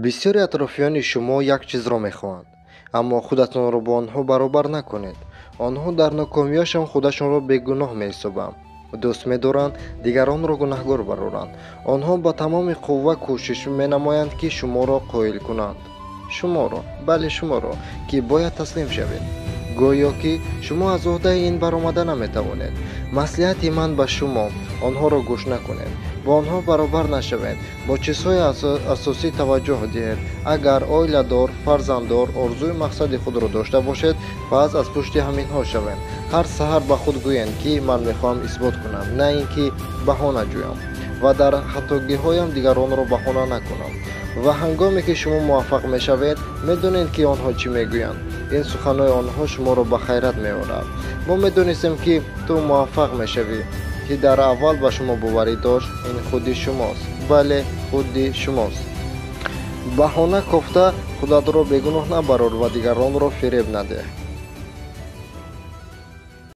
бисёри атрофиёни шумо як чизро мехоҳанд, аммо худатонро бо онҳо баробар накунед. онҳо дар нокомиёшам худашонро бегуноҳ меҳисобанд, дӯст медоранд дигаронро гунаҳгор бароранд. онҳо ба тамоми қувва кӯшиш менамоянд ки шуморо қоил кунанд. шуморо, бале шуморо, ки бояд таслим шавед. гӯё ки шумо аз ӯҳдаи ин баромада наметавонед. маслиҳати ман ба шумо онҳоро гӯш накунед, бо онҳо баробар нашавед, бо чизҳои асосӣ таваҷҷӯҳ диҳед. агар оиладор, фарзанддор орзуи мақсади худро дошта бошед, пас аз пушти ҳаминҳо шавед. ҳар саҳар ба худ гӯед ки ман мехоҳам исбот кунам, на ин ки баҳона ҷӯям ва дар хатогиҳоям дигаронро баҳона накунам. ва ҳангоме ки шумо муваффақ мешавед, медонед ки онҳо чӣ мегӯянд. ин суханои онҳо шуморо ба хайрат меорад. мо медонистем ки ту муваффақ мешавӣ. ки дар аввал ба шумо боварӣ дошт, ин худи шумост. бале, худи шумост. баҳона кофта худатро бегуноҳ набарор ва дигаронро фиреб надеҳ.